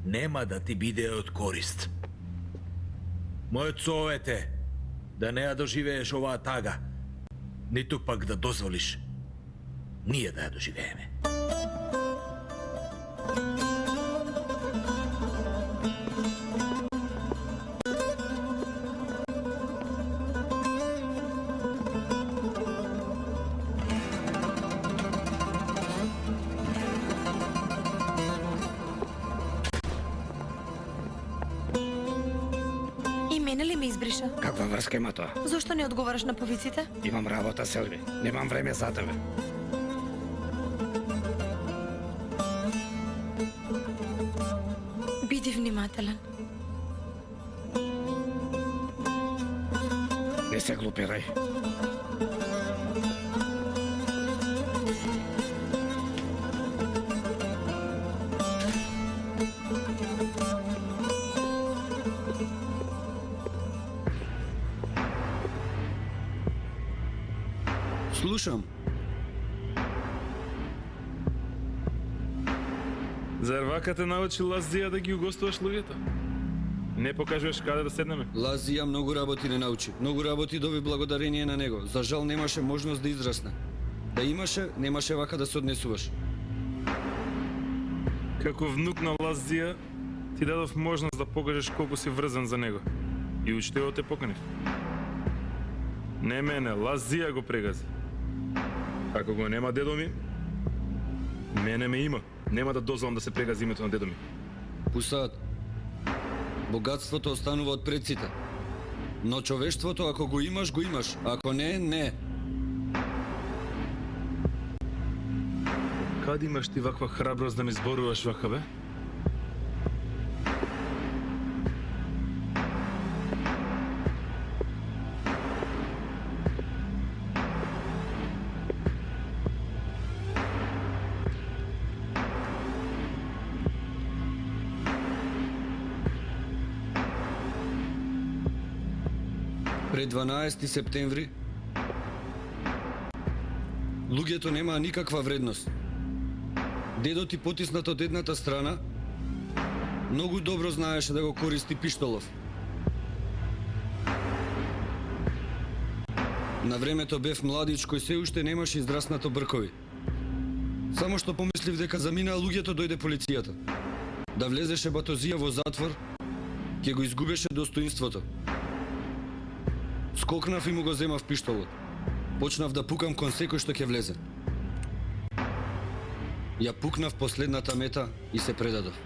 нема да ти биде од корист. Мојот совет е да не ја доживееш оваа тага, ниту пак да дозволиш ние да ја доживееме. Мене ли ме избриша? Каква врска има тоа? Зошто не одговараш на повиците? Имам работа, Селви. Немам време за тебе. Биди внимателен. Не се глупирај. Слушам. Зар вака те научи Лазија да ги угостуваш луѓето? Не покажуваш каде да седнеме? Лазија многу работи не научи. Многу работи доби благодарение на него. За жал немаше можност да израсне. Да имаше, немаше вака да се однесуваш. Како внук на Лазија, ти дадов можност да покажеш колку си врзан за него. И учтиво те поканив. Не мене, Лазија го прегази. Ако го нема дедо ми, мене ме има. Нема да дозволам да се прегази името на дедо ми. Пусаат. Богатството останува од предците. Но човештвото, ако го имаш, го имаш. Ако не, не. Каде имаш ти ваква храброст да ми зборуваш вака, бе? Пред 12 септември луѓето немаа никаква вредност. Дедо ти потиснат од едната страна, многу добро знаеше да го користи пиштолов. На времето бев младич кој се уште немаше израснато бркови. Само што помислив дека заминаа луѓето, дојде полицијата. Да влезеше Батозија во затвор, ќе го изгубеше достоинството. Скокнав и му го земав пиштолот. Почнав да пукам кон секој што ќе влезе. Ја пукнав последната мета и се предадов.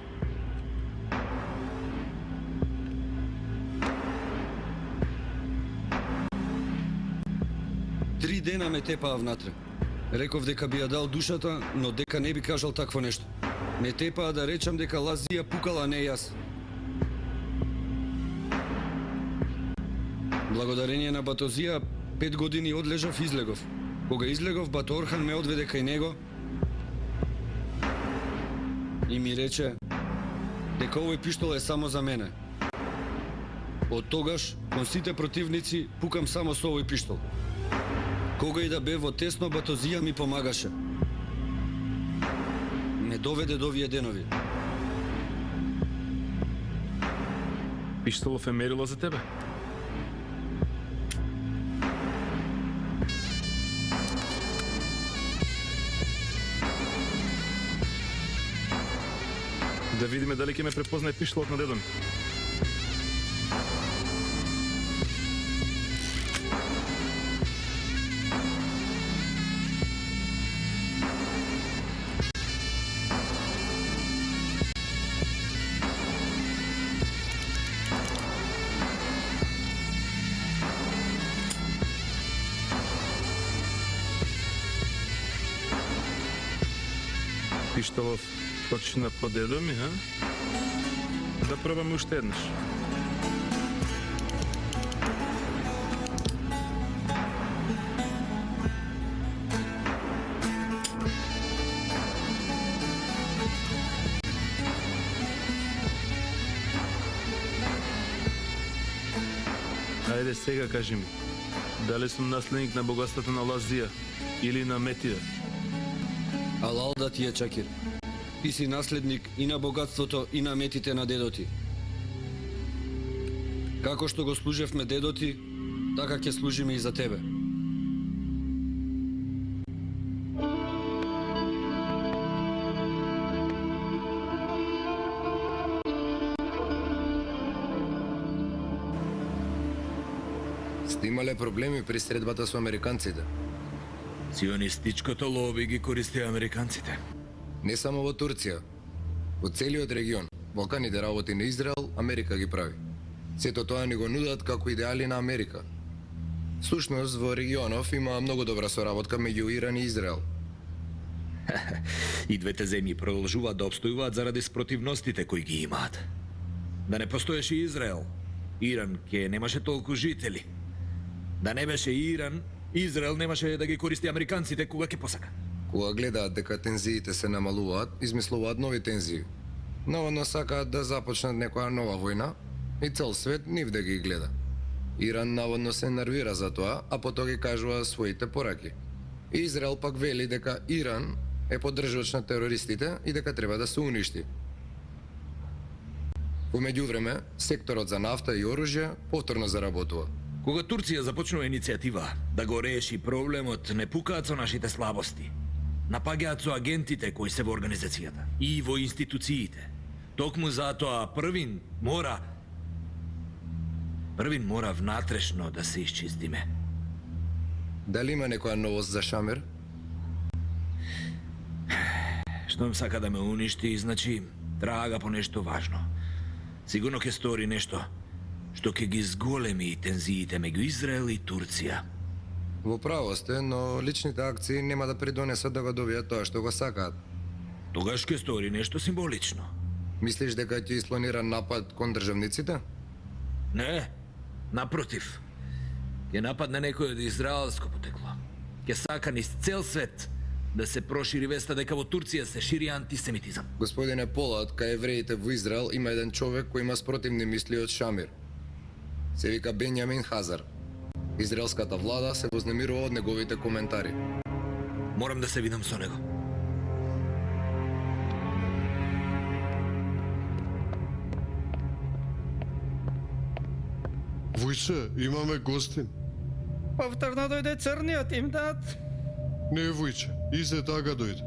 Три дена ме тепаа внатре. Реков дека би ја дал душата, но дека не би кажал такво нешто. Ме тепаа да речам дека Лазија пукала, а не јас. Благодарение на Батозија, 5 години одлежав и излегов. Кога излегов, Бато Орхан ме одведе кај него и ми рече дека овој пиштол е само за мене. Од тогаш, кон сите противници, пукам само со овој пиштол. Кога и да бев во тесно, Батозија ми помагаше. Ме доведе до овие денови. Пиштолов е мерило за тебе? Да видиме дали ќе ме препознае пиштолот на дедо ми. Пиштолов почина по дедо ми, а? Да пробаме уште еднаш. Ајде сега кажи ми, дали сум наследник на богатството на Лазија или на Метија? Алал да ти е, Чакир. ти си наследник и на богатството и на метите на дедо ти. Како што го служевме дедо ти, така ќе служиме и за тебе. Сте имале проблеми при средбата со американците? Сионистичкото лоби ги користи американците. Не само во Турција, во целиот регион. Балканите работи на Израел, Америка ги прави. Сето тоа ни го нудат како идеали на Америка. Сушност, во регионов има многу добра соработка меѓу Иран и Израел. И двете земји продолжуваат да обстојуваат заради спротивностите кои ги имаат. Да не постоеше Израел, Иран ке немаше толку жители. Да не беше Иран, Израел немаше да ги користи американците кога ќе посака. Кога гледаат дека тензиите се намалуваат, измислуваат нови тензии. Наводно сакаат да започнат некоја нова војна и цел свет нив да ги гледа. Иран наводно се нервира за тоа, а потоа ги кажува своите пораки. Израел пак вели дека Иран е поддржувач на терористите и дека треба да се уништи. Во меѓувреме, секторот за нафта и оружје повторно заработува. Кога Турција започнува иницијатива да го реши проблемот, не пукаат со нашите слабости. Напаѓаат со агентите кои се во организацијата и во институциите. Токму затоа првин мора внатрешно да се исчистиме. Дали има некоја новост за Шамер? Штом сака да ме уништи, значи трага по нешто важно. Сигурно ќе стори нешто што ќе ги зголеми тензиите меѓу Израел и Турција. Во право сте, но личните акции нема да придонесат да го добијат тоа што го сакаат. Тогаш ќе стори нешто символично. Мислиш дека ќе испланира напад кон државниците? Не, напротив. Ќе нападне некој од израелско потекло. Ќе сака низ цел свет да се прошири веста дека во Турција се шири антисемитизам. Господине Полат, кај евреите во Израел има еден човек кој има спротивни мисли од Шамир. Се вика Бенјамин Хазар. Израелската влада се вознемирува од неговите коментари. Морам да се видам со него. Вујче, имаме гостин. Повторно дојде црниот имдат. Не, Вујче, Изе Тага дојде.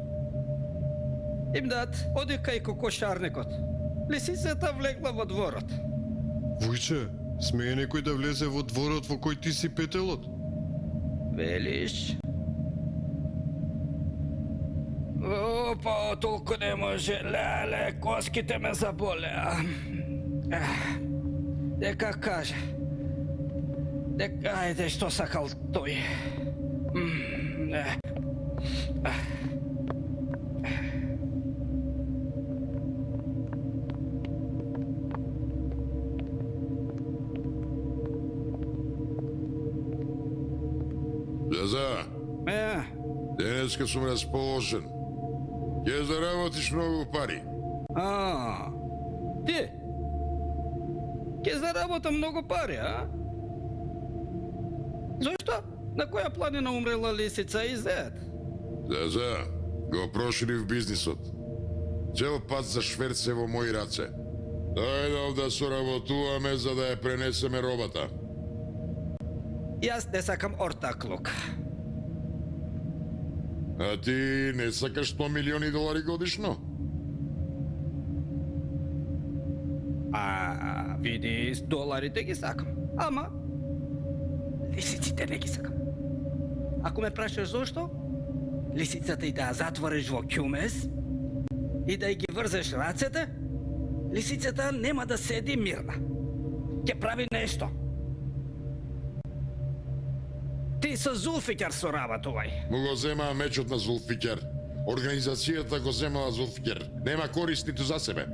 Имдат, оди кај кокошарникот. Лисицата влегла во дворот. Вујче, смее некој да влезе во дворот во кој ти си петелот? Велиш? Опа, толку не може, леле, коските ме заболеа. Дека каже. Дека, ајде, што сакал тој. Заза, денеска сум расположен. Ќе заработиш многу пари. Ти? Ќе заработам многу пари, а? Зошто? На која планина умрела лисица и зет? Заза, го проширив бизнисот. Цел пат за шверце во мои раце. Дојдов да соработуваме за да ја пренесеме робата. Јас не сакам ортаклук. А ти не сакаш 100 милиони долари годишно? Види, доларите ги сакам. Ама, лисиците не ги сакам. Ако ме прашаш зошто, лисицата и да ја затвориш во кјумес и да ја ги врзеш рацете, лисицата нема да седи мирна. Ќе прави нешто. Ти со Зулфикар соработувај. Му го земаа мечот на Зулфикер. Организацијата го земала Зулфикер. Нема корист ниту за себе.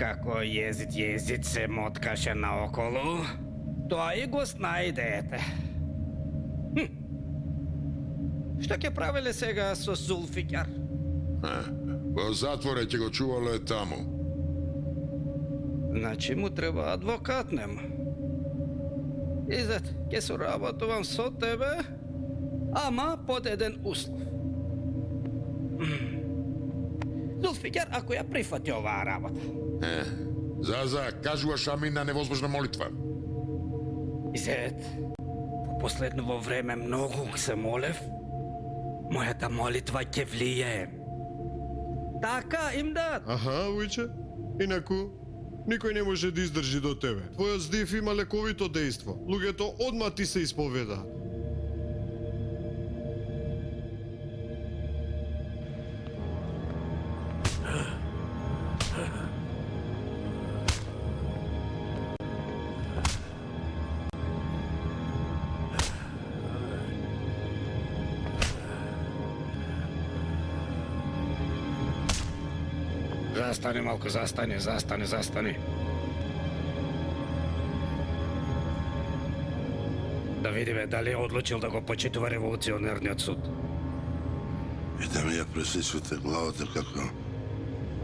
Како језит се моткаше наоколу, тоа и го снајдете. Што ќе правеле сега со Зулфикар? Во затворе ќе го чувале таму. Значи му треба адвокат нема. Изет, ќе соработувам со тебе, ама под еден услов. Зулфикар ако ја прифати оваа работа. Заза, кажуваш амин на невозможна молитва. Изет, по последново време многу се молев, мојата молитва ќе влие. Така им дат. Аха, уиче. Инаку, никој не може да издржи до тебе. Твојот здив има лековито дејство. Луѓето одма ти се исповедаат. Застани малку, застани. Да видиме дали е одлучил да го почитува револуционерниот суд. И да ми ја пресечвате главата како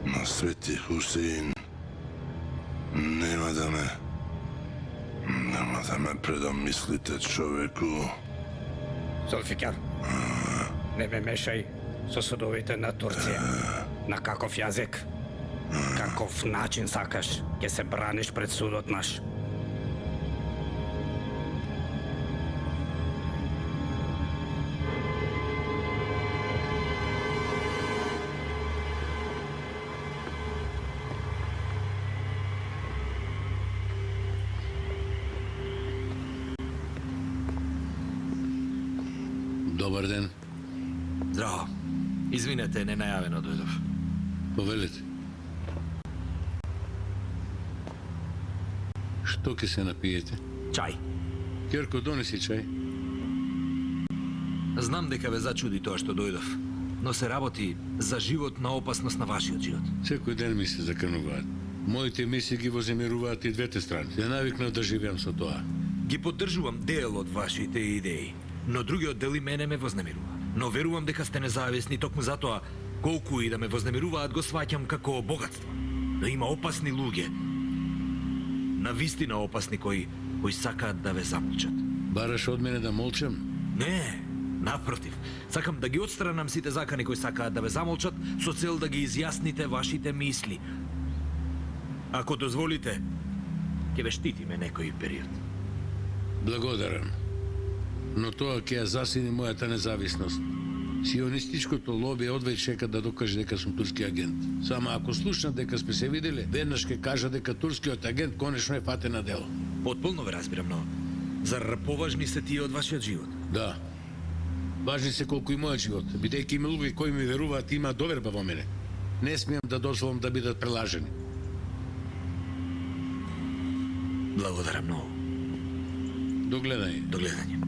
на Свети Хусеин. Нема да ме предомислите, човеку. Зулфикар, не ме мешај со судовите на Турција. На каков јазик, каков начин сакаш ќе се браниш пред судот наш. Добар ден. Здраво. Извинете, ненајавено дојдов. Повелете. Што ќе се напиете? Чај. Керко, донеси чај. Знам дека ве зачуди тоа што дојдов, но се работи за живот на опасност на вашиот живот. Секој ден ми се закануваат. Моите мисли ги воземируваат и двете страни. Се навикнав да живеам со тоа. Ги поддржувам дел од вашите идеи, но другиот дел и мене ме вознемирува. Но верувам дека сте независни, токму затоа колку и да ме вознемируваат го сваќам како богатство. Но има опасни луѓе, навистина опасни кои сакаат да ве замолчат. Бараш од мене да молчам? Не, напротив. Сакам да ги отстранам сите закани кои сакаат да ве замолчат со цел да ги изјасните вашите мисли. Ако дозволите, ќе ве штитиме некој период. Благодарам. Но тоа ќе ја засини мојата независност. Сионистичкото лоби одвеќе чека да докаже дека сум турски агент. Само ако слушнат дека сме се виделе, веднаш ќе кажа дека турскиот агент конечно е фатен на дело. Потполно ве разбирам, но зар поважни се тие од вашиот живот? Да. Важни се колку и мојот живот, бидејќи има луѓе кои ми веруваат и има доверба во мене. Не смеам да дозволам да бидат прелажени. Благодарам многу. До гледање. До гледање.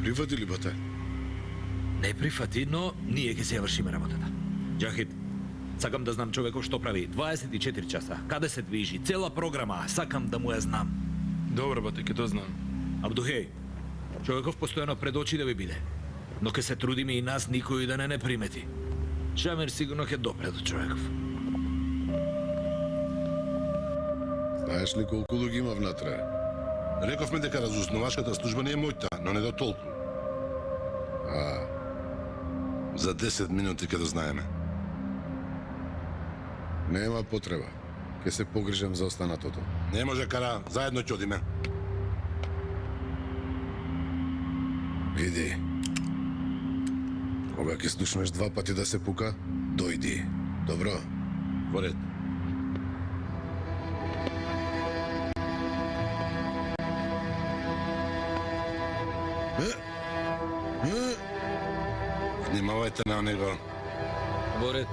Прифати ли бате? Не прифати, но ние ќе се ја вршиме работата. Џахид, сакам да знам човеков што прави 24 часа, каде се движи, цела програма, сакам да му ја знам. Добро, бате, ќе тоа знам. Абдухеј, човеков постојано пред очи да ви биде, но ќе се трудиме и нас никој да не примети. Шамер сигурно ќе допре до човеков. Знаеш ли колку луѓе има внатре? Рековме дека разузнавачката служба не е мојта, но не до толку. За 10 минути ќе да знаеме. Нема потреба. Ќе се погрижам за останатото. Не може, Кара, заедно ќе одиме. Види. Кога ќе слушнеш 2 пати да се пука, дојди. Добро? Во ред. Внимавајте на него. Во ред.